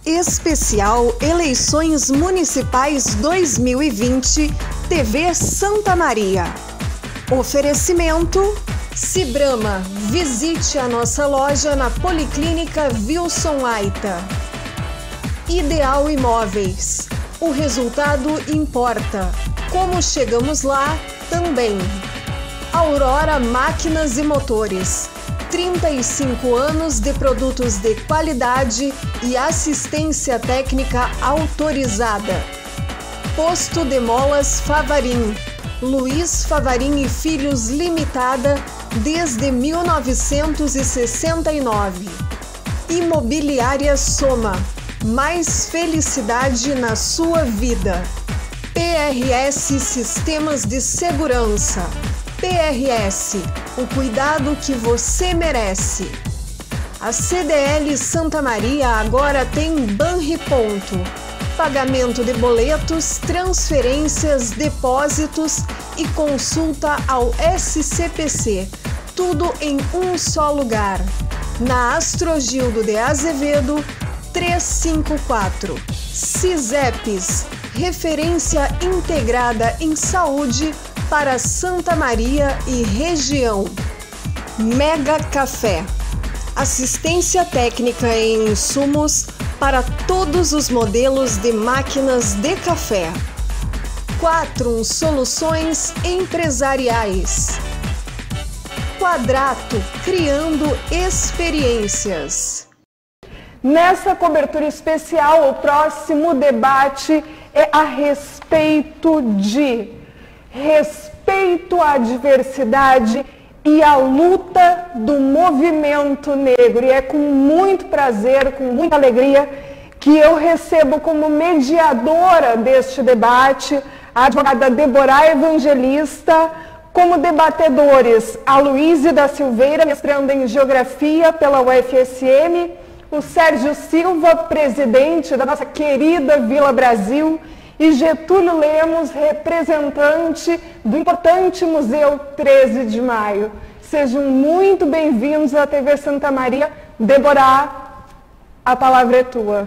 Especial Eleições Municipais 2020, TV Santa Maria. Oferecimento Cibrama. Visite a nossa loja na Policlínica Wilson Aita. Ideal Imóveis. O resultado importa. Como chegamos lá, também. Aurora Máquinas e Motores. 35 anos de produtos de qualidade e assistência técnica autorizada. Posto de Molas Favarim. Luiz Favarim e Filhos Limitada, desde 1969. Imobiliária Soma. Mais felicidade na sua vida. PRS Sistemas de Segurança. PRS, o cuidado que você merece. A CDL Santa Maria agora tem Banriponto. Pagamento de boletos, transferências, depósitos e consulta ao SCPC. Tudo em um só lugar. Na Astrogildo de Azevedo, 354. CISEPS, referência integrada em saúde para Santa Maria e região. Mega Café. Assistência técnica em insumos para todos os modelos de máquinas de café. Quatrum Soluções Empresariais. Quadrato, criando experiências. Nessa cobertura especial, o próximo debate é a respeito à diversidade e à luta do movimento negro. E é com muito prazer, com muita alegria, que eu recebo como mediadora deste debate a advogada Débora Evangelista, como debatedores a Luíse da Silveira, mestranda em Geografia pela UFSM, o Sérgio Silva, presidente da nossa querida Vila Brasil, e Getúlio Lemos, representante do importante Museu 13 de Maio. Sejam muito bem-vindos à TV Santa Maria. Débora, a palavra é tua.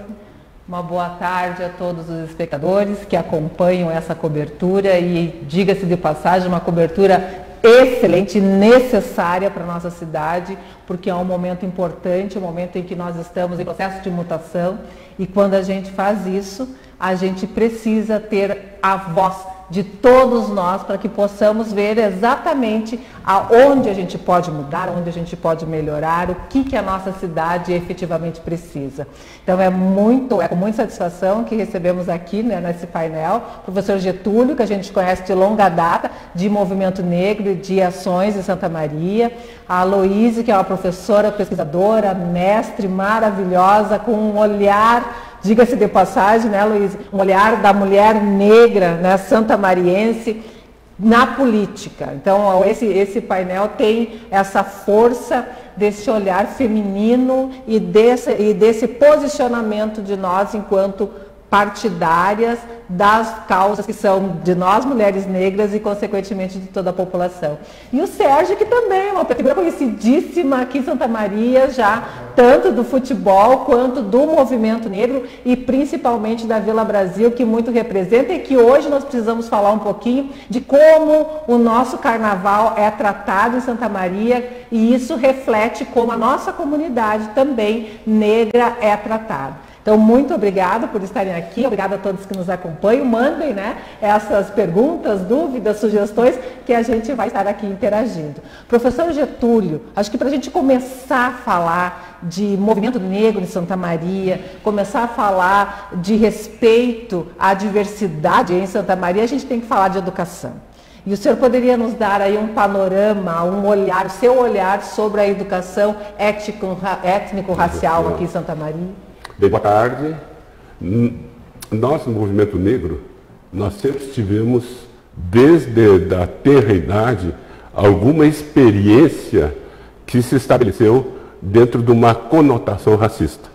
Uma boa tarde a todos os espectadores que acompanham essa cobertura e, diga-se de passagem, uma cobertura excelente, necessária para a nossa cidade, porque é um momento importante, um momento em que nós estamos em processo de mutação e quando a gente faz isso, a gente precisa ter a voz de todos nós para que possamos ver exatamente aonde a gente pode mudar, onde a gente pode melhorar, o que a nossa cidade efetivamente precisa. Então é com muita satisfação que recebemos aqui, né, nesse painel o professor Getúlio, que a gente conhece de longa data, de movimento negro e de ações em Santa Maria, a Luíse, que é uma professora, pesquisadora, mestre maravilhosa, com um olhar, diga-se de passagem, né, Luíse, um olhar da mulher negra, né, santamariense, na política. Então, esse painel tem essa força desse olhar feminino e desse posicionamento de nós enquanto partidárias das causas que são de nós, mulheres negras, e consequentemente de toda a população. E o Sérgio, que também é uma figura conhecidíssima aqui em Santa Maria, já tanto do futebol quanto do movimento negro e principalmente da Vila Brasil, que muito representa, e que hoje nós precisamos falar um pouquinho de como o nosso carnaval é tratado em Santa Maria, e isso reflete como a nossa comunidade também negra é tratada. Então, muito obrigada por estarem aqui, obrigada a todos que nos acompanham. Mandem, né, essas perguntas, dúvidas, sugestões, que a gente vai estar aqui interagindo. Professor Getúlio, acho que para a gente começar a falar de movimento negro em Santa Maria, começar a falar de respeito à diversidade em Santa Maria, a gente tem que falar de educação. E o senhor poderia nos dar aí um panorama, um olhar, seu olhar sobre a educação étnico-racial aqui em Santa Maria? Bem, boa tarde. Nós, no movimento negro, nós sempre tivemos, desde a tenra idade, alguma experiência que se estabeleceu dentro de uma conotação racista.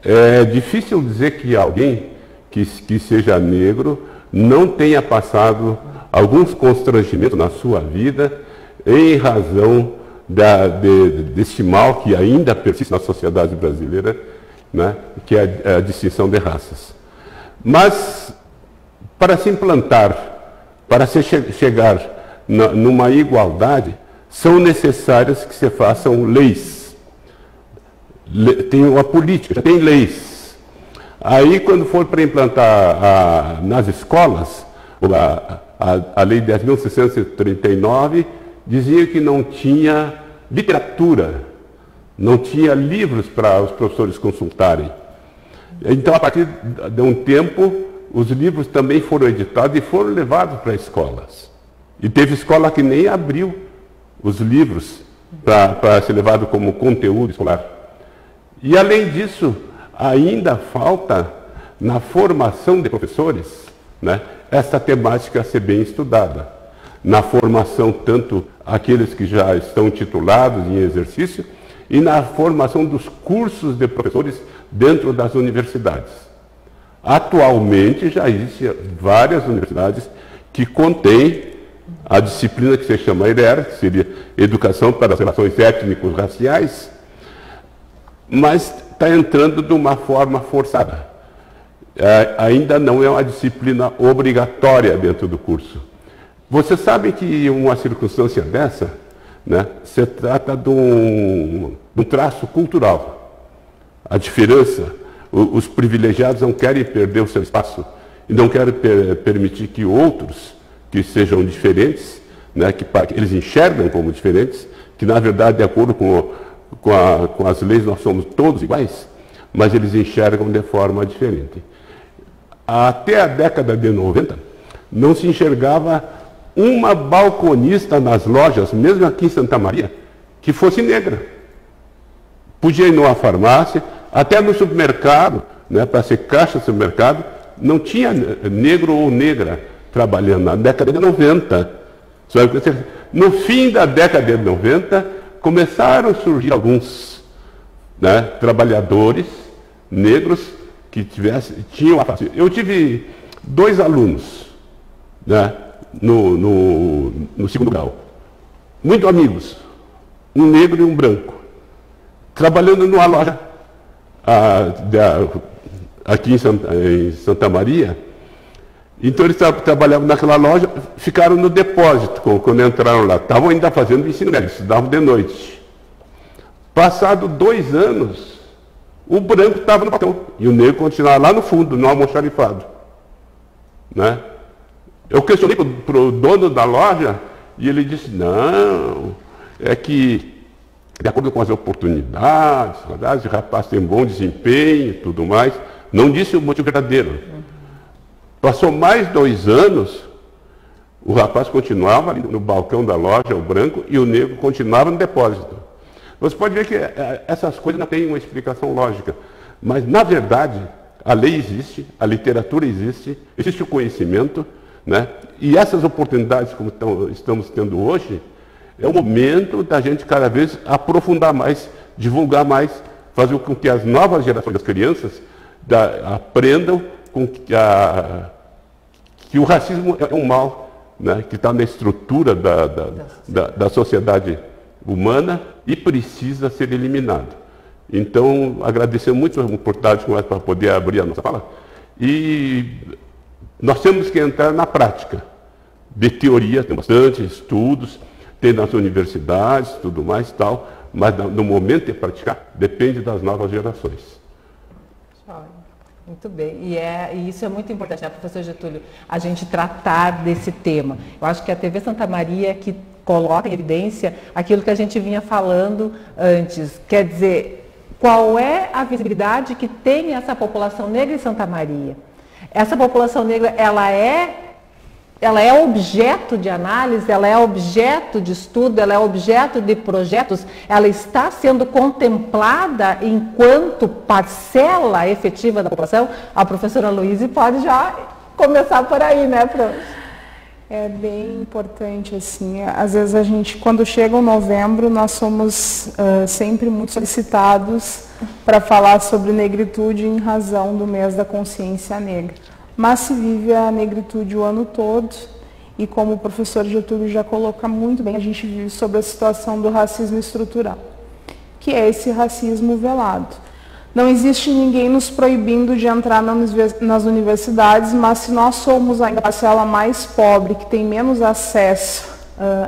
É difícil dizer que alguém que seja negro não tenha passado alguns constrangimentos na sua vida em razão deste mal que ainda persiste na sociedade brasileira, né, que é a distinção de raças. Mas, para se implantar, para se chegar numa igualdade, são necessárias que se façam leis. Tem uma política, tem leis. Aí, quando for para implantar nas escolas, a Lei 10.639 dizia que não tinha literatura, não tinha livros para os professores consultarem. Então, a partir de um tempo, os livros também foram editados e foram levados para escolas. E teve escola que nem abriu os livros para ser levado como conteúdo escolar. E, além disso, ainda falta, na formação de professores, né, essa temática a ser bem estudada. Na formação, tanto aqueles que já estão titulados em exercício, e na formação dos cursos de professores dentro das universidades. Atualmente já existem várias universidades que contêm a disciplina que se chama ERER, que seria Educação para as Relações Étnico-Raciais, mas está entrando de uma forma forçada. Ainda não é uma disciplina obrigatória dentro do curso. Você sabe que uma circunstância dessa, né, se trata de um traço cultural. A diferença, os privilegiados não querem perder o seu espaço e não querem permitir que outros, que sejam diferentes, né, que eles enxergam como diferentes, que na verdade, de acordo com as leis, nós somos todos iguais, mas eles enxergam de forma diferente. Até a década de 90, não se enxergava uma balconista nas lojas, mesmo aqui em Santa Maria, que fosse negra. Podia ir numa farmácia, até no supermercado, né, para ser caixa do supermercado, não tinha negro ou negra trabalhando na década de 90. No fim da década de 90, começaram a surgir alguns, né, trabalhadores negros que tinham a face. Eu tive 2 alunos, né, no segundo grau, muito amigos, um negro e um branco, trabalhando numa loja aqui em Santa Maria. Então eles trabalhavam naquela loja, ficaram no depósito quando entraram lá, estavam ainda fazendo ensino médio, estudavam de noite. Passado 2 anos, o branco estava no balcão e o negro continuava lá no fundo, no almoxarifado, né? Eu questionei para o dono da loja e ele disse, não, é que, de acordo com as oportunidades, o rapaz tem bom desempenho e tudo mais, não disse o motivo verdadeiro. Passou mais 2 anos, o rapaz continuava ali no balcão da loja, o branco, e o negro continuava no depósito. Você pode ver que essas coisas não têm uma explicação lógica, mas, na verdade, a lei existe, a literatura existe, existe o conhecimento, né? E essas oportunidades, como estamos tendo hoje, é o momento da gente cada vez aprofundar mais, divulgar mais, fazer com que as novas gerações das crianças aprendam que o racismo é um mal, né, que está na estrutura da sociedade humana e precisa ser eliminado. Então, agradecer muito a oportunidade para poder abrir a nossa fala. E nós temos que entrar na prática. De teoria, tem bastante estudos, tem nas universidades, tudo mais e tal, mas no momento de praticar, depende das novas gerações. Muito bem, e isso é muito importante, né, professor Getúlio, a gente tratar desse tema. Eu acho que a TV Santa Maria que coloca em evidência aquilo que a gente vinha falando antes, quer dizer, qual é a visibilidade que tem essa população negra em Santa Maria? Essa população negra, ela é objeto de análise, ela é objeto de estudo, ela é objeto de projetos, ela está sendo contemplada enquanto parcela efetiva da população? A professora Luíse pode já começar por aí, né, professora? É bem importante, assim, às vezes a gente, quando chega o novembro, nós somos sempre muito solicitados para falar sobre negritude em razão do mês da consciência negra. Mas se vive a negritude o ano todo e, como o professor Getúlio já coloca muito bem, a gente vive sobre a situação do racismo estrutural, que é esse racismo velado. Não existe ninguém nos proibindo de entrar nas universidades, mas se nós somos ainda a parcela mais pobre, que tem menos acesso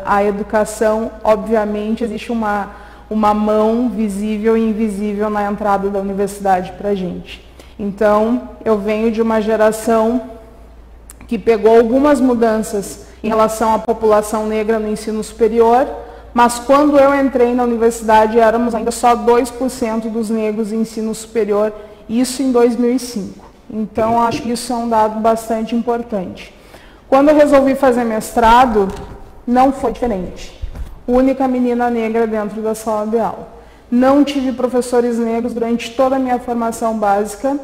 à educação, obviamente existe uma mão visível e invisível na entrada da universidade para a gente. Então, eu venho de uma geração que pegou algumas mudanças em relação à população negra no ensino superior, mas quando eu entrei na universidade éramos ainda só 2% dos negros em ensino superior, isso em 2005. Então, acho que isso é um dado bastante importante. Quando eu resolvi fazer mestrado, não foi diferente. Única menina negra dentro da sala de aula. Não tive professores negros durante toda a minha formação básica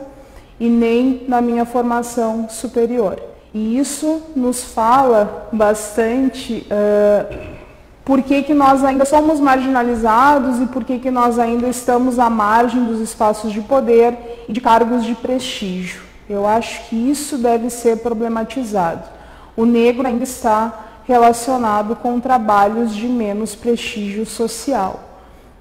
e nem na minha formação superior. E isso nos fala bastante por que nós ainda somos marginalizados e por que nós ainda estamos à margem dos espaços de poder e de cargos de prestígio. Eu acho que isso deve ser problematizado. O negro ainda está relacionado com trabalhos de menos prestígio social.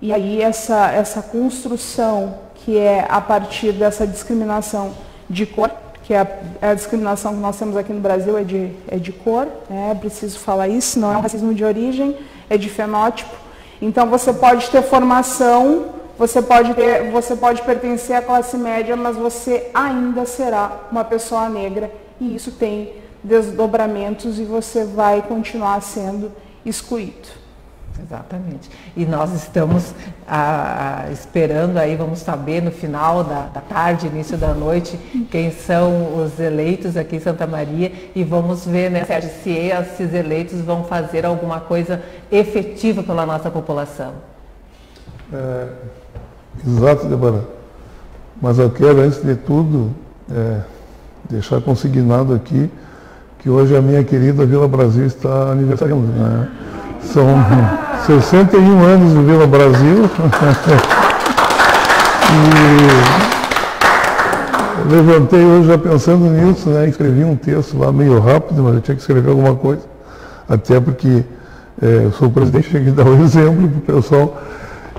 E aí essa construção que é a partir dessa discriminação de cor, que é a discriminação que nós temos aqui no Brasil é de cor, é preciso falar isso, não é um racismo de origem, é de fenótipo. Então você pode ter formação, você pode pertencer à classe média, mas você ainda será uma pessoa negra e isso tem desdobramentos e você vai continuar sendo excluído. Exatamente. E nós estamos esperando aí, vamos saber no final da tarde, início da noite, quem são os eleitos aqui em Santa Maria e vamos ver, né, se esses eleitos vão fazer alguma coisa efetiva pela nossa população. Exato, Débora. Mas eu quero, antes de tudo, deixar consignado aqui que hoje a minha querida Vila Brasil está aniversariando, né? São 61 anos de Vila Brasil. E eu levantei hoje já pensando nisso, né? Escrevi um texto lá meio rápido, mas eu tinha que escrever alguma coisa. Até porque eu sou o presidente, tinha que dar um exemplo para o pessoal.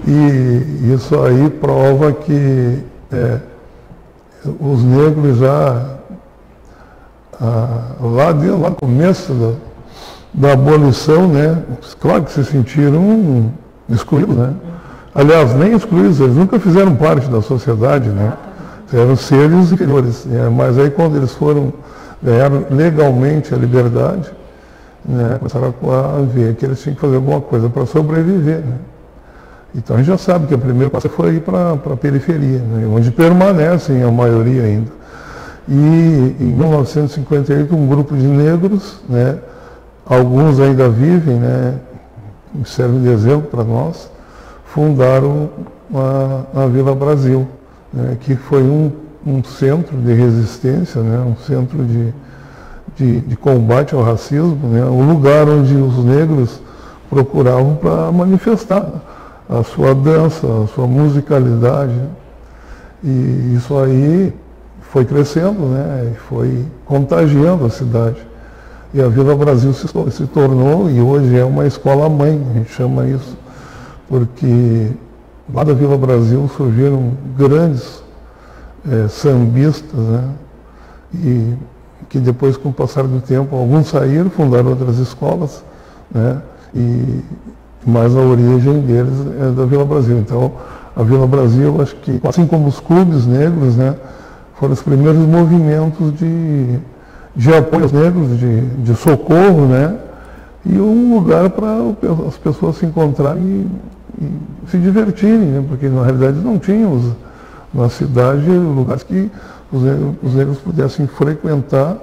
E isso aí prova que os negros já, lá no começo da abolição, né, claro que se sentiram excluídos, né? Aliás, nem excluídos, eles nunca fizeram parte da sociedade, né? Eram seres inferiores, né? Mas aí quando eles ganharam legalmente a liberdade, né, começaram a ver que eles tinham que fazer alguma coisa para sobreviver, né? Então a gente já sabe que o primeiro passo foi ir para a periferia, né, onde permanecem a maioria ainda. E em 1958 um grupo de negros, né, alguns ainda vivem, né, servem de exemplo para nós, fundaram a Vila Brasil, né, que foi um centro de resistência, né, um centro de combate ao racismo, né, um lugar onde os negros procuravam para manifestar a sua dança, a sua musicalidade. E isso aí foi crescendo, né, e foi contagiando a cidade. E a Vila Brasil se tornou, e hoje é uma escola-mãe, a gente chama isso, porque lá da Vila Brasil surgiram grandes sambistas, né? E que depois, com o passar do tempo, alguns saíram, fundaram outras escolas, né? Mas a origem deles é da Vila Brasil. Então, a Vila Brasil, acho que, assim como os clubes negros, né, foram os primeiros movimentos de apoio aos negros, de socorro, né? E um lugar para as pessoas se encontrarem e se divertirem, né? Porque na realidade não tínhamos na cidade lugares que os negros pudessem frequentar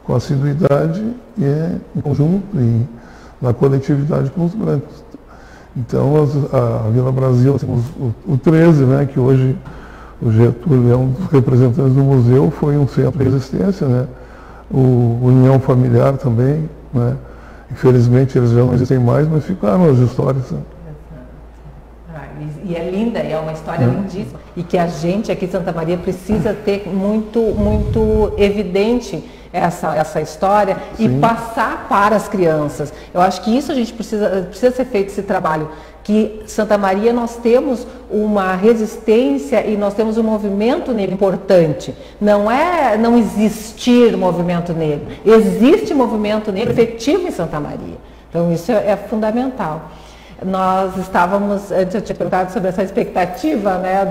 com assiduidade em conjunto e na coletividade com os brancos. Então a Vila Brasil, assim, o 13, né, que hoje o Getúlio é um dos representantes do museu, foi um centro de resistência, né? O União Familiar também, né? Infelizmente eles já não existem mais, mas ficaram as histórias. Né? E é linda, é uma história história lindíssima. E que a gente aqui em Santa Maria precisa ter muito evidente essa história e passar para as crianças. Eu acho que isso a gente precisa ser feito esse trabalho. Que Santa Maria nós temos uma resistência e nós temos um movimento negro importante. Não é não existir movimento negro. Existe movimento negro efetivo em Santa Maria. Então isso é fundamental. Nós estávamos, antes eu tinha perguntado sobre essa expectativa, né,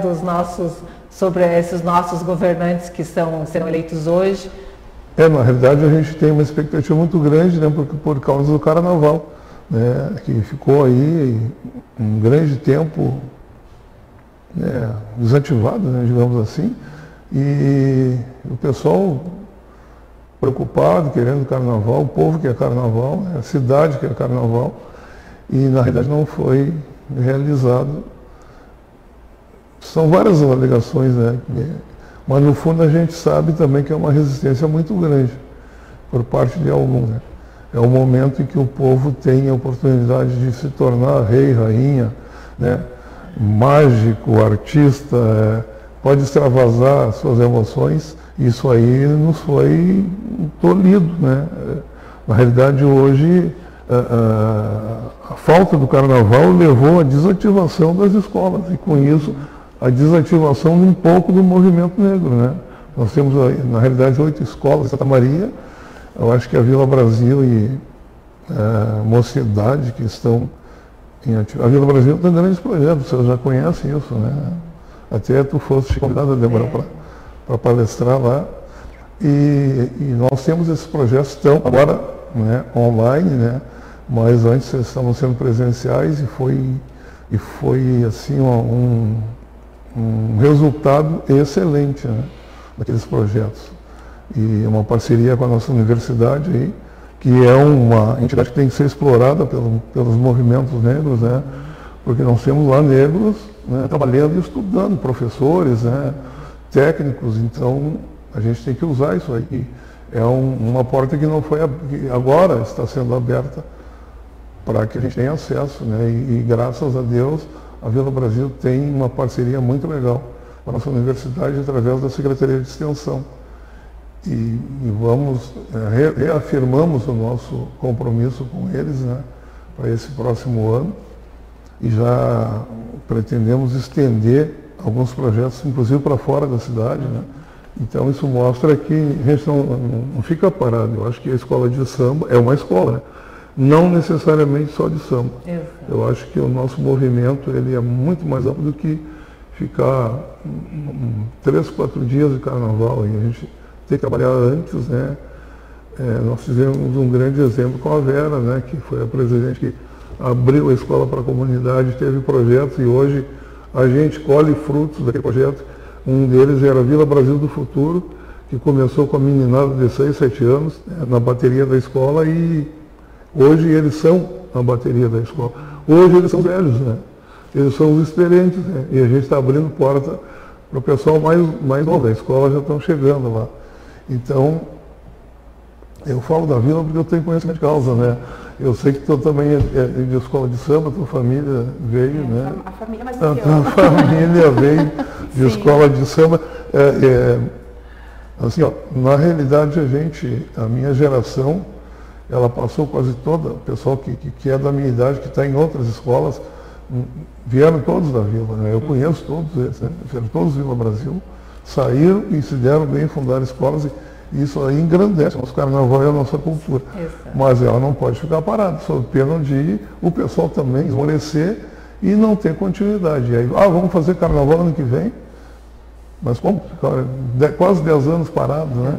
sobre esses nossos governantes que serão eleitos hoje. Na realidade a gente tem uma expectativa muito grande, né, por causa do carnaval, né, que ficou aí um grande tempo, né, desativado, né, digamos assim, e o pessoal preocupado, querendo carnaval, o povo quer carnaval, né, a cidade quer carnaval, e na realidade não foi realizado. São várias alegações, né, mas no fundo a gente sabe também que é uma resistência muito grande por parte de alguns, né. É o momento em que o povo tem a oportunidade de se tornar rei, rainha, né? Mágico, artista, pode extravasar suas emoções. Isso aí nos foi tolhido, né? Na realidade, hoje, a falta do carnaval levou à desativação das escolas e, com isso, a desativação de um pouco do movimento negro, né? Nós temos, na realidade, 8 escolas em Santa Maria. Eu acho que a Vila Brasil e a Mocidade que estão em atividade. A Vila Brasil tem grandes projetos, vocês já conhecem isso, né? Até tu foste convidada, Débora, para palestrar lá. E nós temos esses projetos, estão agora, né, online, né? Mas antes estavam sendo presenciais e foi assim um resultado excelente, né, daqueles projetos. E uma parceria com a nossa universidade aí, que é uma entidade que tem que ser explorada pelos movimentos negros, né? Porque nós temos lá negros, né, trabalhando e estudando, professores, né, técnicos, então a gente tem que usar isso aí. É uma porta que não foi, que agora está sendo aberta para que a gente tenha acesso, né? E graças a Deus a Vila Brasil tem uma parceria muito legal com a nossa universidade através da Secretaria de Extensão. E reafirmamos o nosso compromisso com eles, né, para esse próximo ano, e já pretendemos estender alguns projetos, inclusive para fora da cidade, né? Então isso mostra que a gente não fica parado. Eu acho que a escola de samba é uma escola, né? Não necessariamente só de samba. Eu acho que o nosso movimento ele é muito mais amplo do que ficar 3, 4 dias de carnaval, e a gente tem que trabalhar antes, né? Nós fizemos um grande exemplo com a Vera, né, que foi a presidente que abriu a escola para a comunidade, teve projetos e hoje a gente colhe frutos daquele projeto. Um deles era a Vila Brasil do Futuro, que começou com a meninada de 6, 7 anos, né, na bateria da escola, e hoje eles são a bateria da escola. Hoje eles são velhos, né? Eles são os experientes, né? E a gente está abrindo porta para o pessoal mais novo, a escola já estão chegando lá. Então, eu falo da Vila porque eu tenho conhecimento de causa, né? Eu sei que tu também é de escola de samba, tua família veio, né? A família mais A família veio de escola de samba. Assim, ó, na realidade, a minha geração, ela passou quase toda, o pessoal que é da minha idade, que está em outras escolas, vieram todos da Vila, né? Eu conheço todos eles, né? Vieram todos Vila Brasil, saíram e se deram bem em fundar escolas, e isso aí engrandece o nosso carnaval e a nossa cultura. Exato. Mas ela não pode ficar parada, sob pena de o pessoal também esmorecer e não ter continuidade. E aí, vamos fazer carnaval ano que vem? Mas como? Quase 10 anos parado, né?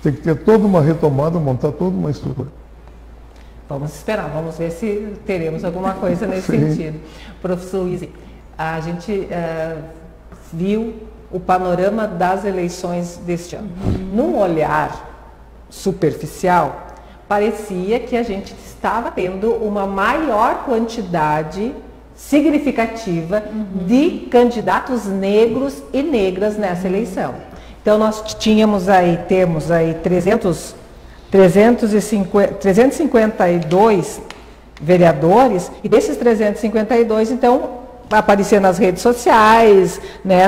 Tem que ter toda uma retomada, montar toda uma estrutura. Vamos esperar, vamos ver se teremos alguma coisa nesse sentido. Professor Luiz, a gente viu o panorama das eleições deste ano. Num olhar superficial, parecia que a gente estava tendo uma maior quantidade significativa de candidatos negros e negras nessa eleição. Então nós temos aí 352 vereadores, e desses 352, então, aparecer nas redes sociais, né,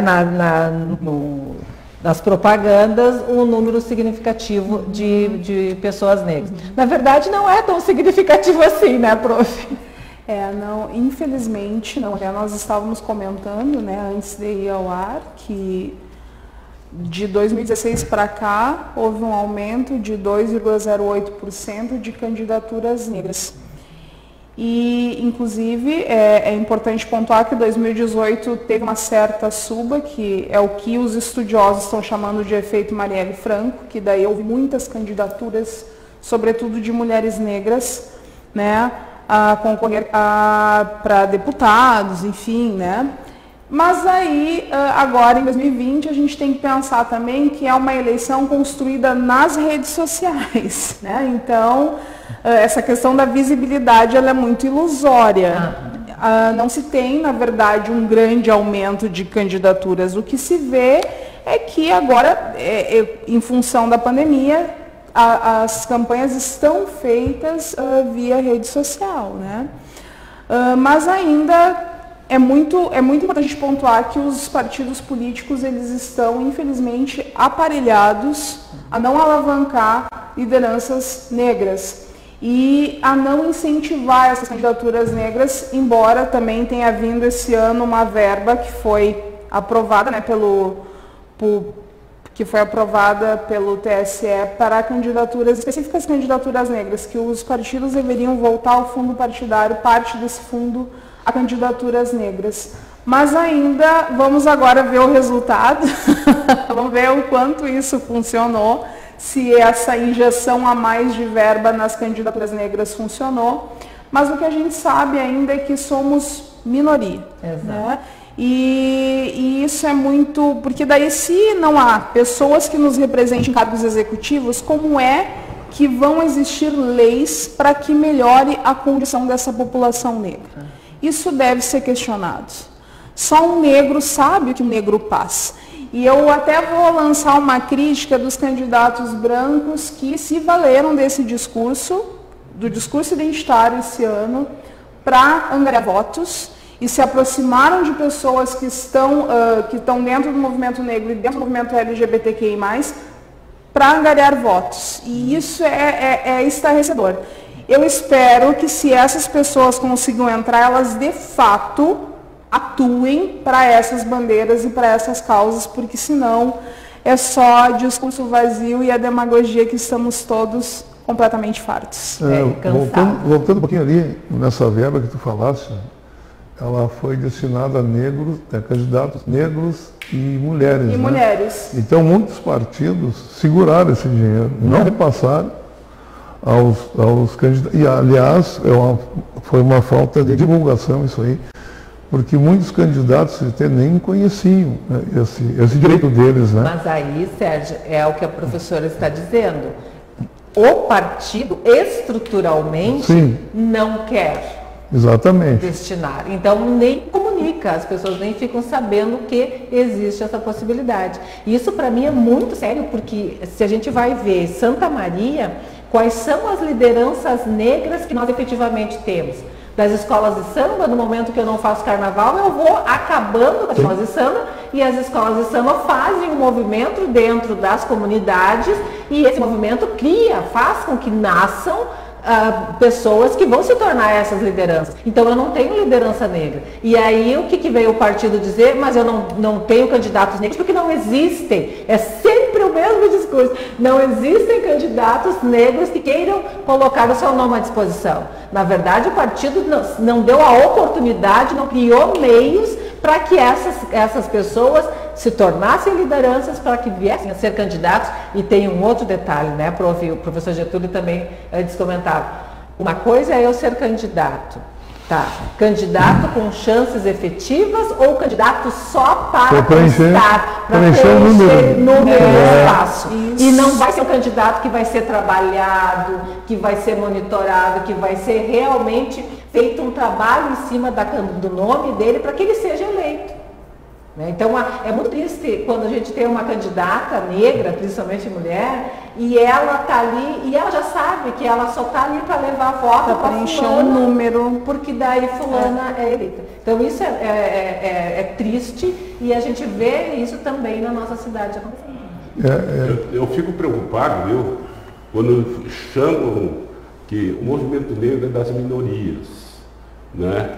nas propagandas, um número significativo de pessoas negras. Na verdade, não é tão significativo assim, né, prof? Não, infelizmente não. Nós estávamos comentando, né, antes de ir ao ar, que de 2016 para cá houve um aumento de 2,08% de candidaturas negras. E, inclusive, é importante pontuar que 2018 teve uma certa suba, que é o que os estudiosos estão chamando de efeito Marielle Franco, que daí houve muitas candidaturas, sobretudo de mulheres negras, né, a concorrer para deputados, enfim, né. Mas aí, agora em 2020, a gente tem que pensar também que é uma eleição construída nas redes sociais, né? Então, essa questão da visibilidade, ela é muito ilusória. Não se tem, na verdade, um grande aumento de candidaturas. O que se vê é que agora, em função da pandemia, as campanhas estão feitas via rede social, né? Mas ainda é muito importante pontuar que os partidos políticos, eles estão, infelizmente, aparelhados a não alavancar lideranças negras e a não incentivar essas candidaturas negras, embora também tenha vindo esse ano uma verba que foi aprovada, né, pelo TSE para candidaturas específicas, candidaturas negras, que os partidos deveriam voltar ao fundo partidário, parte desse fundo a candidaturas negras. Mas ainda vamos agora ver o resultado, vamos ver o quanto isso funcionou, se essa injeção a mais de verba nas candidaturas negras funcionou. Mas o que a gente sabe ainda é que somos minoria. Exato. Né? E isso é muito... Porque daí, se não há pessoas que nos representem em cargos executivos, como é que vão existir leis para que melhore a condição dessa população negra? Isso deve ser questionado. Só um negro sabe o que o negro passa. E eu até vou lançar uma crítica dos candidatos brancos que se valeram desse discurso, do discurso identitário esse ano, para angariar votos e se aproximaram de pessoas que estão dentro do movimento negro e dentro do movimento LGBTQI+, para angariar votos. E isso é estarrecedor. Eu espero que, se essas pessoas consigam entrar, elas de fato atuem para essas bandeiras e para essas causas, porque senão é só discurso vazio e a demagogia que estamos todos completamente fartos. Voltando um pouquinho ali, nessa verba que tu falaste, ela foi destinada a negros, candidatos negros e mulheres. E mulheres. Então, muitos partidos seguraram esse dinheiro, não repassaram aos candidatos. E, aliás, foi uma falta de divulgação isso aí, porque muitos candidatos até nem conheciam, né, esse direito deles, né? Mas aí, Sérgio, é o que a professora está dizendo. O partido, estruturalmente, Sim. não quer destinar. Então, nem comunica, as pessoas nem ficam sabendo que existe essa possibilidade. E isso, para mim, é muito sério, porque se a gente vai ver Santa Maria, quais são as lideranças negras que nós efetivamente temos? Das escolas de samba, no momento que eu não faço carnaval, eu vou acabando com as escolas de samba, e as escolas de samba fazem um movimento dentro das comunidades, e esse movimento faz com que nasçam pessoas que vão se tornar essas lideranças. Então eu não tenho liderança negra. E aí o que veio o partido dizer? Mas eu não tenho candidatos negros porque não existem. É sempre o mesmo discurso. Não existem candidatos negros que queiram colocar o seu nome à disposição. Na verdade, o partido não deu a oportunidade, não criou meios para que essas pessoas se tornassem lideranças, para que viessem a ser candidatos. E tem um outro detalhe, né, o professor Getúlio também antes comentava. Uma coisa é eu ser candidato, tá? Candidato com chances efetivas ou candidato só para preencher número de espaço. Isso. E não vai ser um candidato que vai ser trabalhado, que vai ser monitorado, que vai ser realmente feito um trabalho em cima do nome dele para que ele seja eleito. Então, é muito triste quando a gente tem uma candidata negra, principalmente mulher, e ela está ali, e ela já sabe que ela só está ali para levar voto para preencher um número. porque daí fulana é eleita. Então, isso é triste, e a gente vê isso também na nossa cidade acontecendo. Eu fico preocupado, viu, quando chamam que o movimento negro é das minorias, né?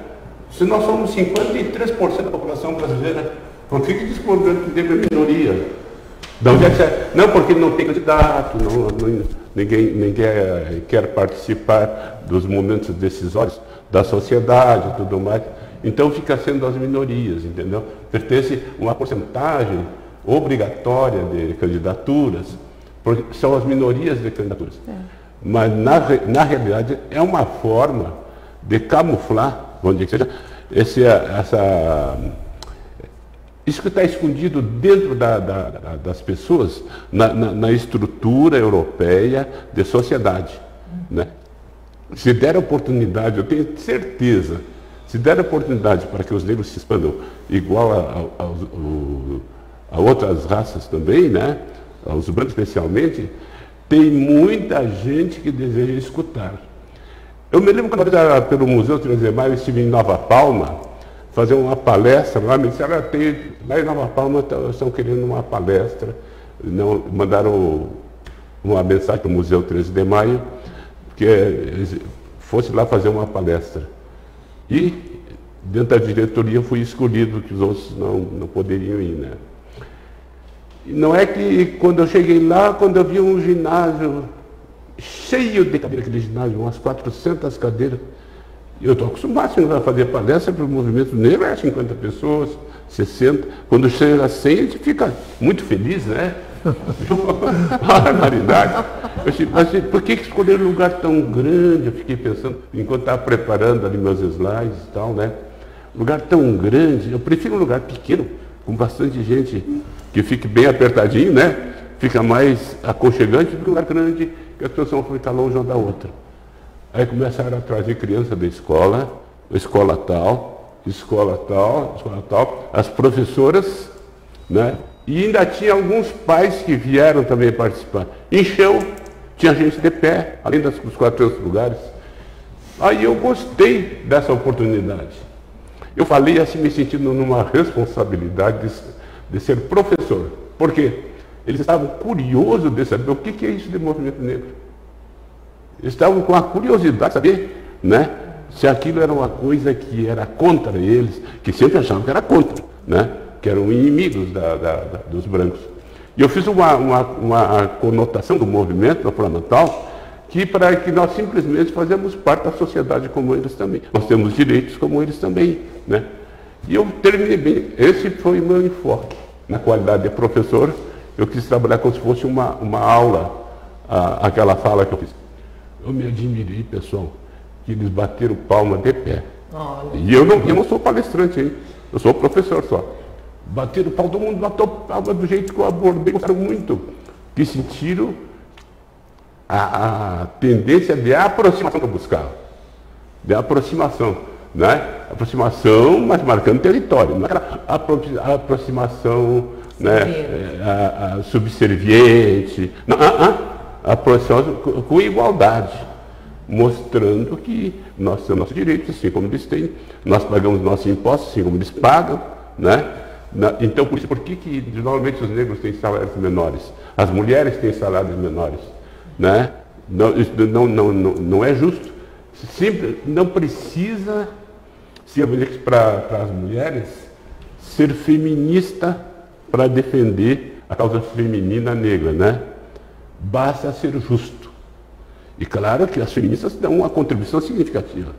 Se nós somos 53% da população brasileira, por que diz que o movimento negro é minoria? Não, porque não tem candidato, ninguém quer participar dos momentos decisórios da sociedade e tudo mais. Então fica sendo as minorias, entendeu? Pertence uma porcentagem obrigatória de candidaturas, porque são as minorias de candidaturas. Mas na realidade é uma forma de camuflar, vamos dizer que seja, isso que está escondido dentro das pessoas, na estrutura europeia de sociedade, né? Se der oportunidade, eu tenho certeza, se der oportunidade para que os negros se expandam igual a outras raças também, né? Aos brancos especialmente, tem muita gente que deseja escutar. Eu me lembro quando eu era pelo Museu 13 de Maio, eu estive em Nova Palma, fazer uma palestra lá, me disseram, lá em Nova Palma estão querendo uma palestra, mandaram uma mensagem para o Museu 13 de Maio, que fosse lá fazer uma palestra. E dentro da diretoria eu fui escolhido, que os outros não poderiam ir, né? E não é que quando eu cheguei lá, quando eu vi um ginásio cheio de cadeiras, aquele ginásio, umas 400 cadeiras, eu estou acostumado a fazer palestra para o movimento negro, 50 pessoas, 60, quando chega a 100, a gente fica muito feliz, né? Barbaridade. Mas por que escolher um lugar tão grande? Eu fiquei pensando, enquanto estava preparando ali meus slides e tal, né? Lugar tão grande, eu prefiro um lugar pequeno, com bastante gente, que fique bem apertadinho, né? Fica mais aconchegante do que um lugar grande, que as pessoas vão ficar longe uma da outra. Aí começaram a trazer criança da escola tal, as professoras, né? E ainda tinha alguns pais que vieram também participar. Encheu, tinha gente de pé, além dos 400 lugares. Aí eu gostei dessa oportunidade. Eu falei assim, me sentindo numa responsabilidade de ser professor. Por quê? Eles estavam curiosos de saber o que é isso de movimento negro. Eles estavam com a curiosidade de saber, né, se aquilo era uma coisa que era contra eles, que sempre achavam que era contra, né, que eram inimigos dos brancos. E eu fiz uma conotação do movimento na forma tal, para que nós simplesmente fazemos parte da sociedade como eles também. Nós temos direitos como eles também, né? E eu terminei bem. Esse foi o meu enfoque. Na qualidade de professor, eu quis trabalhar como se fosse uma aula, aquela fala que eu fiz. Eu me admirei, pessoal, que eles bateram palma de pé. Olha. E eu não sou palestrante, hein? Eu sou professor só. Bateram palma, todo mundo bateu palma do jeito que eu abordei, gostaram muito. Que sentiram a tendência de aproximação que eu buscava. De aproximação, né? Aproximação, mas marcando território. Não era aproximação, né? Subserviente. Não, aproximação com igualdade, mostrando que nós temos nossos direitos, assim como eles têm, nós pagamos nossos impostos, assim como eles pagam, né? Então, por que normalmente os negros têm salários menores? As mulheres têm salários menores, né? Não é justo. Sempre, não precisa, para as mulheres, ser feminista para defender a causa feminina negra, né? Basta ser justo. E claro que as feministas dão uma contribuição significativa.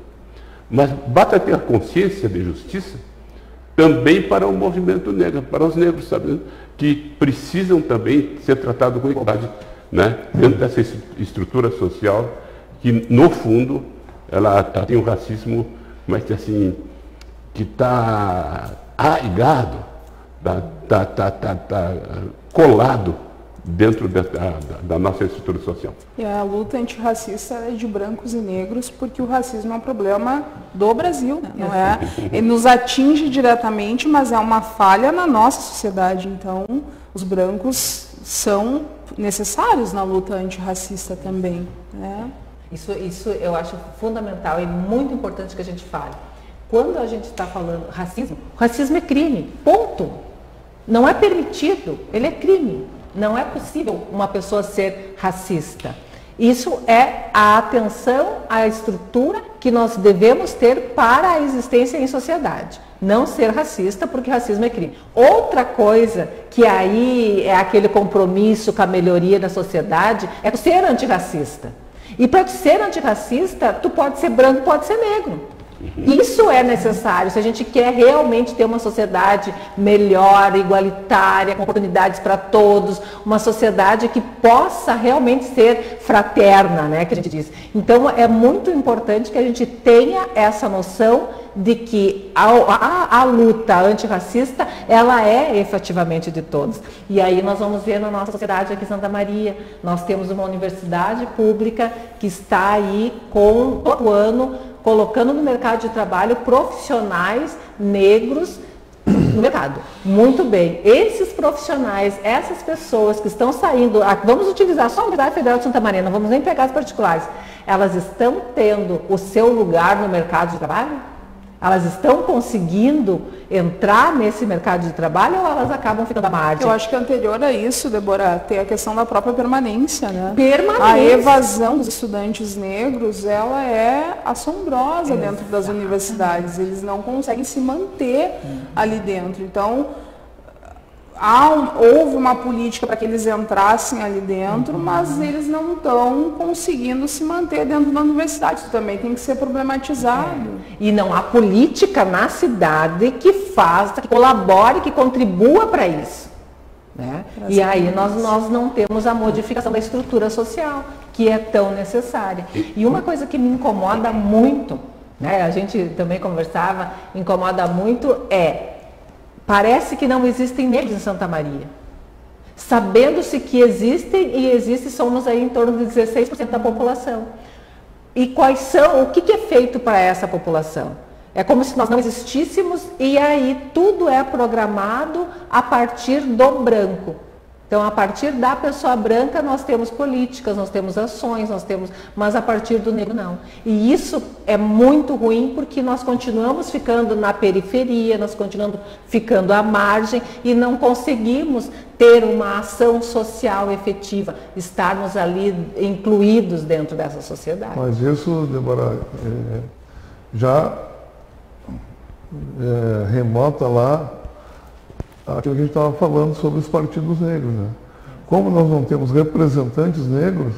Mas basta ter a consciência de justiça também para o movimento negro, para os negros, sabendo que precisam também ser tratados com igualdade, né? Dentro dessa estrutura social que, no fundo, ela tem um racismo, mas que assim, que está arraigado, está colado dentro da nossa estrutura social. E a luta antirracista é de brancos e negros, porque o racismo é um problema do Brasil, não é? Ele nos atinge diretamente, mas é uma falha na nossa sociedade. Então, os brancos são necessários na luta antirracista também, né? Isso eu acho fundamental e muito importante que a gente fale. Quando a gente está falando racismo é crime, ponto. Não é permitido, ele é crime. Não é possível uma pessoa ser racista. Isso é a atenção à estrutura que nós devemos ter para a existência em sociedade. Não ser racista, porque racismo é crime. Outra coisa que aí é aquele compromisso com a melhoria da sociedade é ser antirracista. E para ser antirracista, tu pode ser branco, pode ser negro. Isso é necessário se a gente quer realmente ter uma sociedade melhor, igualitária, com oportunidades para todos, uma sociedade que possa realmente ser fraterna, né, que a gente diz. Então é muito importante que a gente tenha essa noção de que a luta antirracista, ela é efetivamente de todos. E aí nós vamos ver na nossa sociedade aqui em Santa Maria, nós temos uma universidade pública que está aí todo ano colocando no mercado de trabalho profissionais negros no mercado. Muito bem. Esses profissionais, essas pessoas que estão saindo, vamos utilizar só a Universidade Federal de Santa Maria, não vamos nem pegar as particulares, elas estão tendo o seu lugar no mercado de trabalho? Elas estão conseguindo entrar nesse mercado de trabalho ou elas acabam ficando à margem? Eu acho que anterior a isso, Débora, tem a questão da própria permanência, né? Permanência. A evasão dos estudantes negros, ela é assombrosa dentro das universidades. Eles não conseguem se manter ali dentro. Então, houve uma política para que eles entrassem ali dentro, mas eles não estão conseguindo se manter dentro da universidade. Isso também tem que ser problematizado. E não há política na cidade que faça, que colabore, que contribua para isso. Né? E aí nós não temos a modificação da estrutura social, que é tão necessária. E uma coisa que me incomoda muito, né, a gente também conversava, incomoda muito parece que não existem negros em Santa Maria. Sabendo-se que existem, somos aí em torno de 16% da população. E o que é feito para essa população? É como se nós não existíssemos e aí tudo é programado a partir do branco. Então, a partir da pessoa branca, nós temos políticas, nós temos ações, mas a partir do negro, não. E isso é muito ruim porque nós continuamos ficando na periferia, nós continuamos ficando à margem e não conseguimos ter uma ação social efetiva, estarmos ali incluídos dentro dessa sociedade. Mas isso, Débora, já remota lá aquilo que a gente estava falando sobre os partidos negros, né? Como nós não temos representantes negros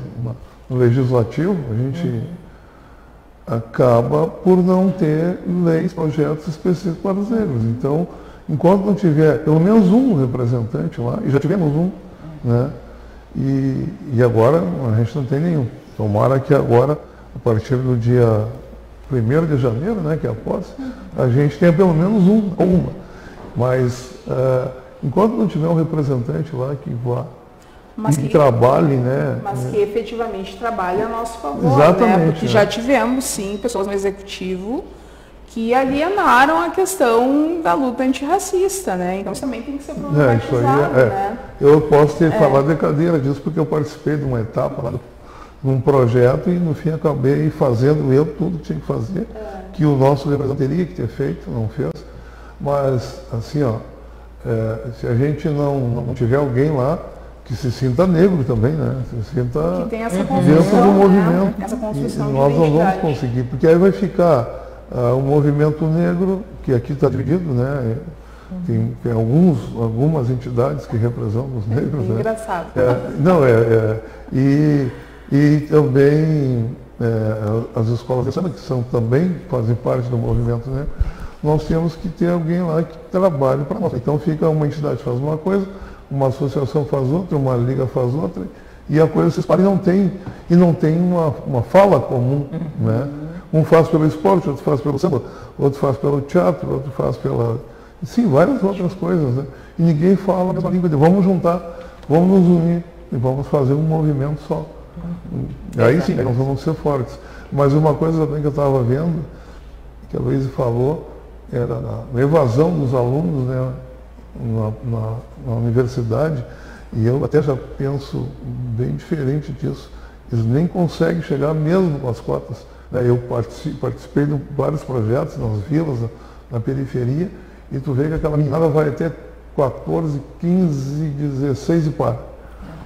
no legislativo, a gente acaba por não ter leis, projetos específicos para os negros. Então, enquanto não tiver pelo menos um representante lá, e já tivemos um, né? E agora a gente não tem nenhum. Tomara que agora, a partir do dia 1º de janeiro, né, que é a posse, a gente tenha pelo menos uma. Mas, enquanto não tiver um representante lá que vá e trabalhe, né? Mas que efetivamente trabalhe a nosso favor, exatamente, né? Porque já tivemos, sim, pessoas no executivo que alienaram a questão da luta antirracista, né? Então isso também tem que ser problematizado, isso aí né? Eu posso ter falado de cadeira disso porque eu participei de uma etapa lá, num projeto e no fim acabei fazendo tudo que tinha que fazer, que o nosso representante teria que ter feito, não fez. Mas, assim, se a gente não tiver alguém lá que se sinta negro também, né? Se sinta que tem essa dentro do movimento. Essa construção e nós de não vamos conseguir, porque aí vai ficar o movimento negro, que aqui está dividido, né? Tem algumas entidades que representam os negros. Né? Engraçado. E também as escolas de samba, que também fazem parte do movimento negro. Nós temos que ter alguém lá que trabalhe para nós. Então fica uma entidade faz uma coisa, uma associação faz outra, uma liga faz outra, e a coisa se espalha e não tem uma fala comum. Né? Um faz pelo esporte, outro faz pelo samba, outro faz pelo teatro, outro faz várias outras coisas. Né? E ninguém fala a mesma língua. Vamos juntar, vamos nos unir, e vamos fazer um movimento só. Aí sim, nós vamos ser fortes. Mas uma coisa também que eu estava vendo, que a Luísa falou, era a evasão dos alunos, né, na universidade, e eu até já penso bem diferente disso. Eles nem conseguem chegar mesmo com as cotas. Eu participei de vários projetos nas vilas, na periferia, e tu vê que aquela menina vai até 14, 15, 16 e para.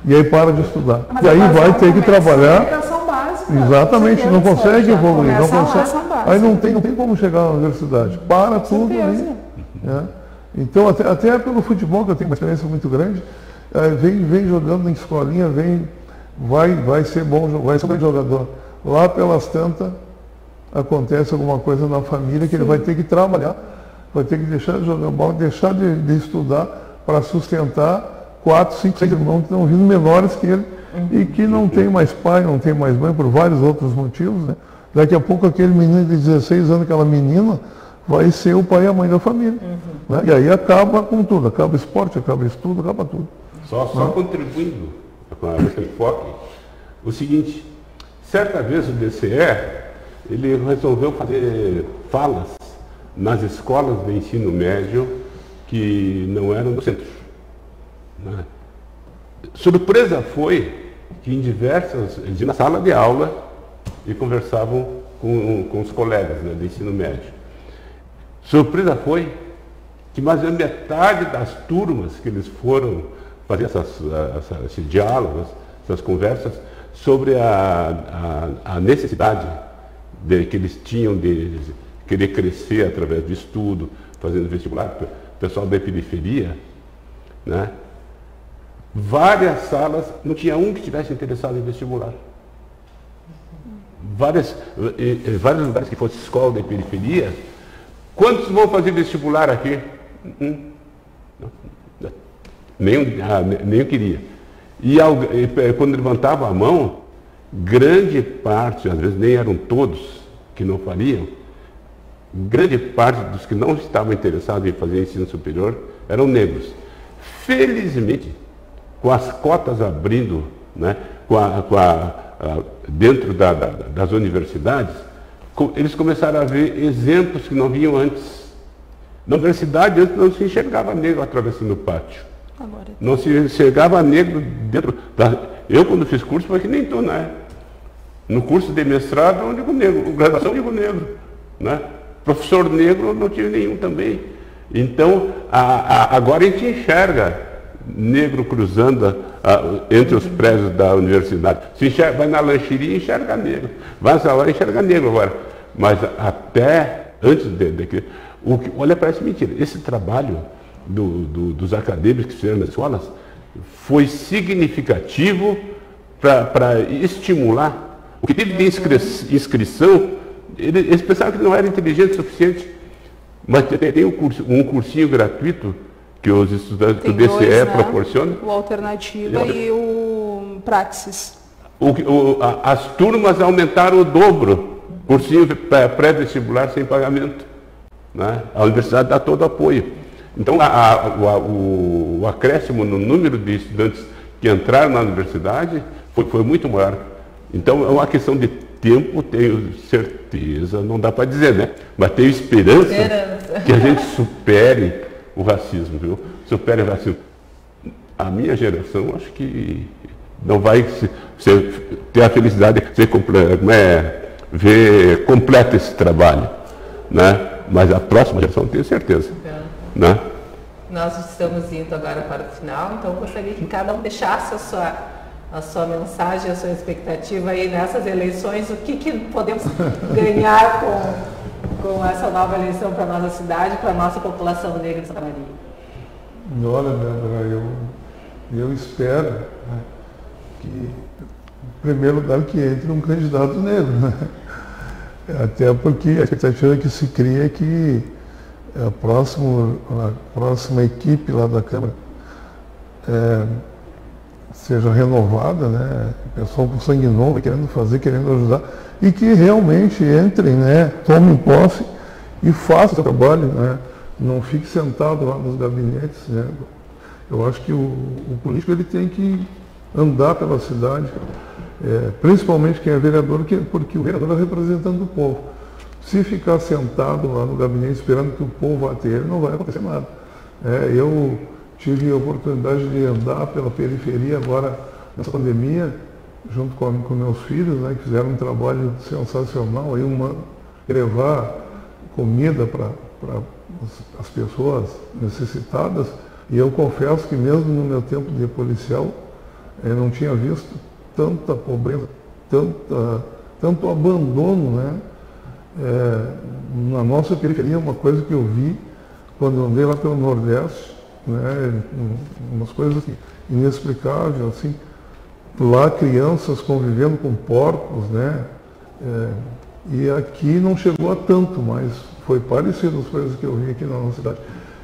E aí para de estudar. Mas e aí vai ter que trabalhar. Básica, exatamente, não consegue evoluir. Não consegue. Básica. Aí não tem como chegar na universidade. Para tudo ali. Né? Então, até pelo futebol, que eu tenho uma experiência muito grande, vem jogando em escolinha, vai ser bom, vai ser um jogador. Lá pelas tantas, acontece alguma coisa na família que ele vai ter que trabalhar, vai ter que deixar de jogar bola, deixar de estudar para sustentar 4, 5, 6 irmãos que estão vindo menores que ele e que não tem mais pai, não tem mais mãe, por vários outros motivos. Né? Daqui a pouco aquele menino de 16 anos, aquela menina, vai ser o pai e a mãe da família. Né? E aí acaba com tudo, acaba esporte, acaba estudo, acaba tudo. Só contribuindo com esse enfoque, o seguinte, certa vez o DCE, ele resolveu fazer falas nas escolas de ensino médio que não eram do centro. Né? Surpresa foi que em eles iam na sala de aula e conversavam com os colegas, né, de ensino médio. Surpresa foi que mais ou menos metade das turmas que eles foram fazer esses diálogos, essas conversas, sobre a necessidade que eles tinham de querer crescer através do estudo, fazendo vestibular, o pessoal da periferia, né? Várias salas, não tinha um que estivesse interessado em vestibular. Vários lugares que fosse escola da periferia, quantos vão fazer vestibular aqui? Nem eu queria. E quando levantava a mão, grande parte, às vezes nem eram todos que não fariam, grande parte dos que não estavam interessados em fazer ensino superior eram negros. Felizmente, com as cotas abrindo, né, dentro das universidades, eles começaram a ver exemplos que não viam antes. Na universidade, antes não se enxergava negro atravessando o pátio. Não se enxergava negro dentro Eu, quando fiz curso, foi que nem tu, né? No curso de mestrado, eu digo negro. Graduação, eu digo negro. Né? Professor negro, não tive nenhum também. Então, agora a gente enxerga negro cruzando entre os prédios da universidade. Vai na lancheria e enxerga negro. Vai na sala e enxerga negro agora. Mas até antes olha, parece mentira. Esse trabalho dos acadêmicos que fizeram nas escolas foi significativo para estimular. O que teve de inscrição, eles pensavam que não era inteligente o suficiente. Mas tem um cursinho gratuito que os estudantes do DCE proporcionam. O Alternativa e o Praxis. As turmas aumentaram o dobro. Cursinho pré-vestibular sem pagamento. Né? A universidade dá todo apoio. Então, o acréscimo no número de estudantes que entraram na universidade foi muito maior. Então, é uma questão de tempo, tenho certeza, não dá para dizer, né? Mas tenho esperança que a gente supere o racismo, viu? Supere o racismo. A minha geração, acho que não vai ter a felicidade de ver completo esse trabalho, né? Mas a próxima geração, tenho certeza. Né? Nós estamos indo agora para o final, então eu gostaria que cada um deixasse a sua mensagem, a sua expectativa aí nessas eleições, o que podemos ganhar com essa nova eleição para a nossa cidade, para a nossa população negra de Santa Maria. Olha, Débora, eu espero, né, que, em primeiro lugar, que entre um candidato negro, né? Até porque a expectativa que se cria é que a próxima equipe lá da Câmara seja renovada, né? O pessoal com sangue novo, querendo ajudar, e que realmente entrem, né? Tomem posse e façam o trabalho, né? Não fique sentado lá nos gabinetes, né? Eu acho que o político ele tem que andar pela cidade, principalmente quem é vereador, porque o vereador é representante do povo. Se ficar sentado lá no gabinete esperando que o povo vá ter ele, não vai acontecer nada. Eu tive a oportunidade de andar pela periferia agora, nessa pandemia, junto com meus filhos, né, que fizeram um trabalho sensacional, aí levar comida para as pessoas necessitadas. E eu confesso que mesmo no meu tempo de policial, eu não tinha visto tanta pobreza, tanto abandono, né? Na nossa periferia, uma coisa que eu vi quando andei lá pelo Nordeste, né? Umas coisas inexplicáveis, assim, lá crianças convivendo com porcos, né? E aqui não chegou a tanto, mas foi parecido as coisas que eu vi aqui na nossa cidade.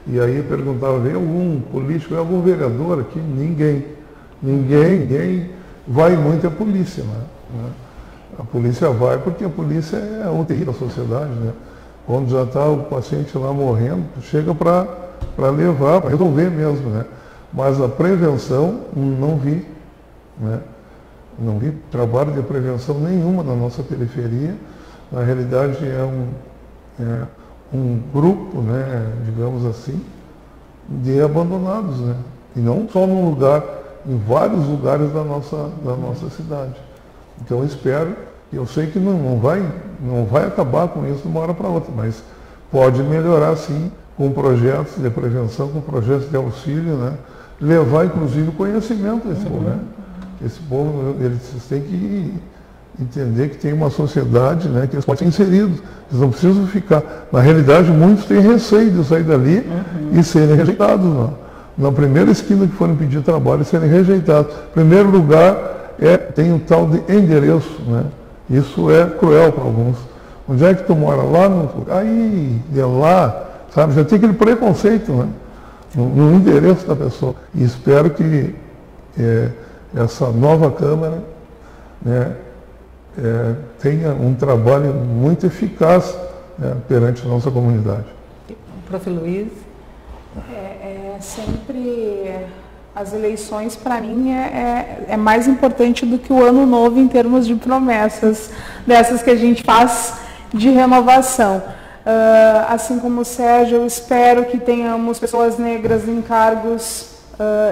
E aí eu perguntava, vem algum político, algum vereador aqui? Ninguém vai muito à polícia, né? A polícia vai porque a polícia é o terrível da sociedade, né? Quando já está o paciente lá morrendo, chega para levar, para resolver mesmo, né? Mas a prevenção, não vi, né? Não vi trabalho de prevenção nenhuma na nossa periferia. Na realidade é um grupo, né, digamos assim, de abandonados, né? E não só num lugar, em vários lugares da nossa cidade. Então eu sei que não vai acabar com isso de uma hora para outra, mas pode melhorar sim, com projetos de prevenção, com projetos de auxílio, né? Levar inclusive o conhecimento desse povo, né? Esse povo, eles têm que entender que tem uma sociedade, né, que eles podem ser inseridos, eles não precisam ficar. Na realidade, muitos têm receio de sair dali e serem rejeitados. Na primeira esquina que forem pedir trabalho e serem rejeitados. Em primeiro lugar, tem um tal de endereço, né? Isso é cruel para alguns. Onde é que tu mora? Lá no... Aí, é lá, sabe? Já tem aquele preconceito, né? No endereço da pessoa. E espero que essa nova Câmara, né, tenha um trabalho muito eficaz, né, perante a nossa comunidade. Prof. Luiz? Sempre as eleições, para mim, é mais importante do que o ano novo em termos de promessas, dessas que a gente faz de renovação. Assim como o Sérgio, eu espero que tenhamos pessoas negras em cargos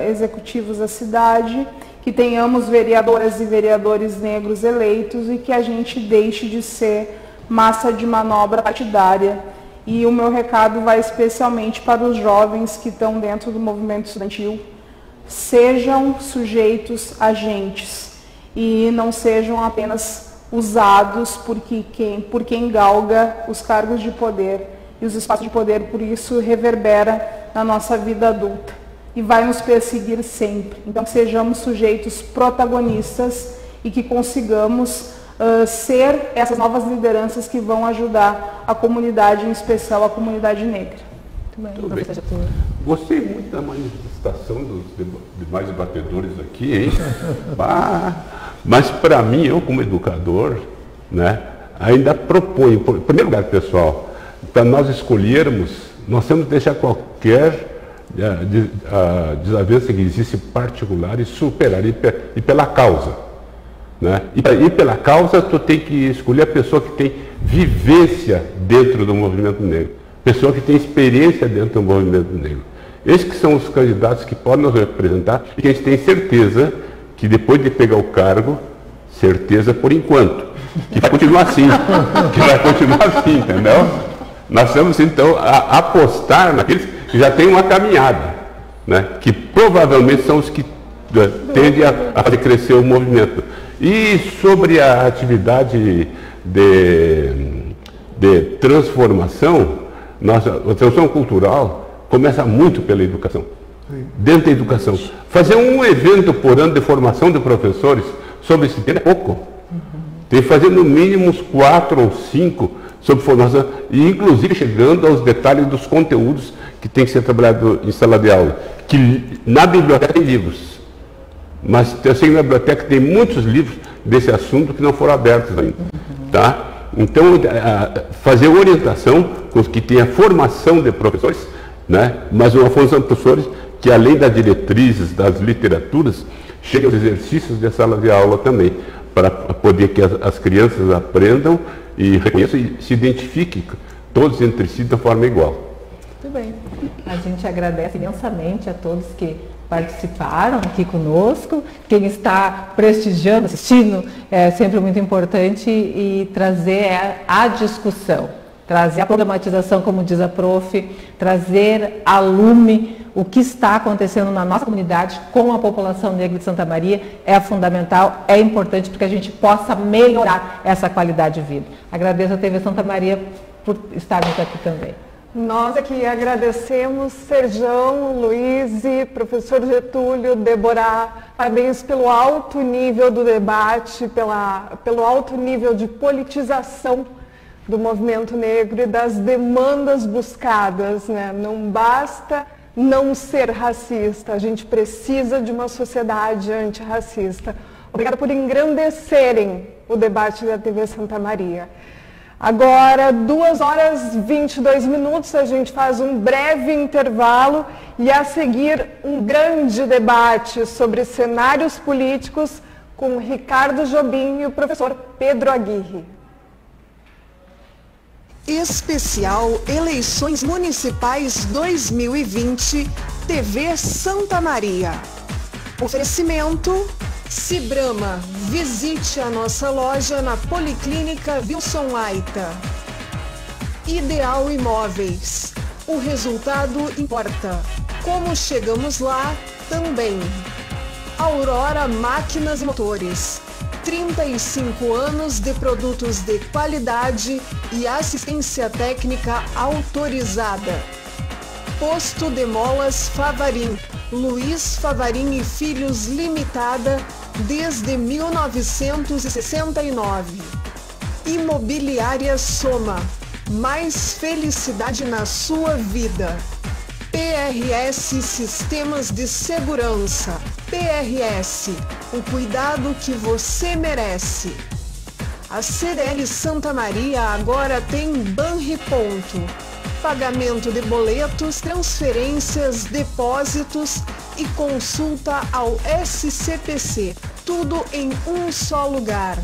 executivos da cidade, que tenhamos vereadoras e vereadores negros eleitos e que a gente deixe de ser massa de manobra partidária. E o meu recado vai especialmente para os jovens que estão dentro do movimento estudantil. Sejam sujeitos agentes e não sejam apenas usados por quem galga os cargos de poder e os espaços de poder, por isso reverbera na nossa vida adulta e vai nos perseguir sempre. Então, sejamos sujeitos protagonistas e que consigamos ser essas novas lideranças que vão ajudar a comunidade, em especial a comunidade negra. Muito bem. Gostei muito da manifestação dos demais debatedores aqui, hein? Mas para mim, eu como educador, né, ainda proponho, em primeiro lugar, pessoal, para nós escolhermos, nós temos que deixar qualquer desavença que existe particular e superar, e pela causa. Né? E para ir pela causa, tu tem que escolher a pessoa que tem vivência dentro do movimento negro, pessoa que tem experiência dentro do movimento negro. Esses que são os candidatos que podem nos representar e que a gente tem certeza que depois de pegar o cargo, certeza por enquanto, que vai continuar assim, entendeu? Nós temos então a apostar naqueles que já têm uma caminhada, né? Que provavelmente são os que tendem a fazer crescer o movimento. E sobre a atividade de transformação, a transformação cultural começa muito pela educação. Dentro da educação. Fazer um evento por ano de formação de professores sobre esse tema é pouco. Tem que fazer no mínimo uns 4 ou 5 sobre formação, e inclusive chegando aos detalhes dos conteúdos que tem que ser trabalhado em sala de aula. Que na biblioteca tem livros, mas eu sei que na biblioteca tem muitos livros desse assunto que não foram abertos ainda. Tá? Então, fazer orientação com os que têm a formação de professores, né? Mas uma formação de professores que, além das diretrizes, das literaturas, chegue aos exercícios de sala de aula também, para poder que as crianças aprendam e reconheçam e se identifiquem todos entre si da forma igual. Muito bem. A gente agradece imensamente a todos que participaram aqui conosco, quem está prestigiando, assistindo, é sempre muito importante, e trazer a discussão, trazer a problematização, como diz a prof, trazer a lume o que está acontecendo na nossa comunidade com a população negra de Santa Maria é fundamental, é importante para que a gente possa melhorar essa qualidade de vida. Agradeço a TV Santa Maria por estarmos aqui também. Nós aqui agradecemos Serjão, Luiz, professor Getúlio, Débora, parabéns pelo alto nível do debate, pelo alto nível de politização do movimento negro e das demandas buscadas, né? Não basta não ser racista, a gente precisa de uma sociedade antirracista. Obrigada por engrandecerem o debate da TV Santa Maria. Agora, 2h22, a gente faz um breve intervalo e a seguir um grande debate sobre cenários políticos com Ricardo Jobim e o professor Pedro Aguirre. Especial Eleições Municipais 2020, TV Santa Maria. Oferecimento Cibrama, visite a nossa loja na Policlínica Wilson Aita. Ideal Imóveis, o resultado importa, como chegamos lá também. Aurora Máquinas e Motores, 35 anos de produtos de qualidade e assistência técnica autorizada. Posto de Molas Favarim, Luiz Favarim e Filhos Limitada, desde 1969. Imobiliária Soma, mais felicidade na sua vida. PRS Sistemas de Segurança. PRS, o cuidado que você merece. A CDL Santa Maria agora tem Banriponto. Pagamento de boletos, transferências, depósitos e consulta ao SCPC. Tudo em um só lugar.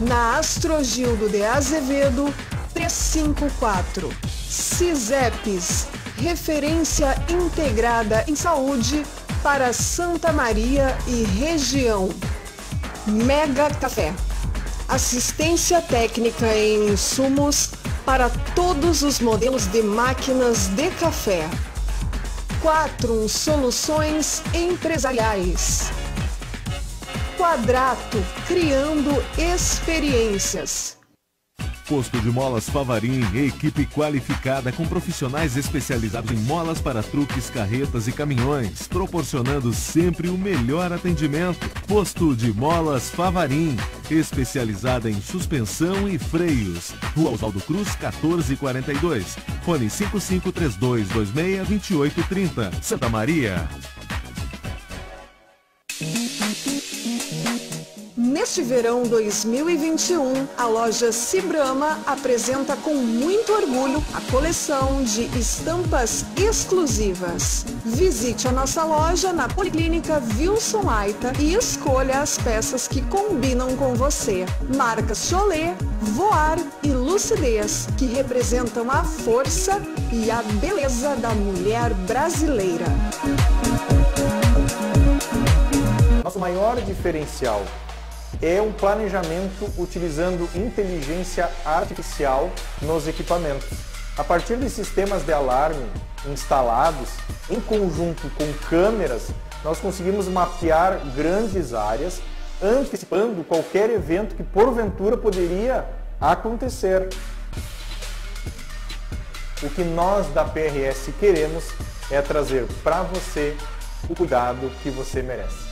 Na Astrogildo de Azevedo, 354. CISEPS, referência integrada em saúde para Santa Maria e região. Mega Café, assistência técnica em insumos para todos os modelos de máquinas de café. 4 Soluções Empresariais. Quadrato, criando experiências. Posto de Molas Favarim, equipe qualificada com profissionais especializados em molas para truques, carretas e caminhões, proporcionando sempre o melhor atendimento. Posto de Molas Favarim, especializada em suspensão e freios. Rua Oswaldo Cruz, 1442. Fone 5532262830. Santa Maria. Neste verão 2021, a loja Cibrama apresenta com muito orgulho a coleção de estampas exclusivas. Visite a nossa loja na Policlínica Wilson Aita e escolha as peças que combinam com você. Marcas Cholé, Voar e Lucidez, que representam a força e a beleza da mulher brasileira. Nosso maior diferencial é um planejamento utilizando inteligência artificial nos equipamentos. A partir de sistemas de alarme instalados, em conjunto com câmeras, nós conseguimos mapear grandes áreas, antecipando qualquer evento que porventura poderia acontecer. O que nós da PRS queremos é trazer para você o cuidado que você merece.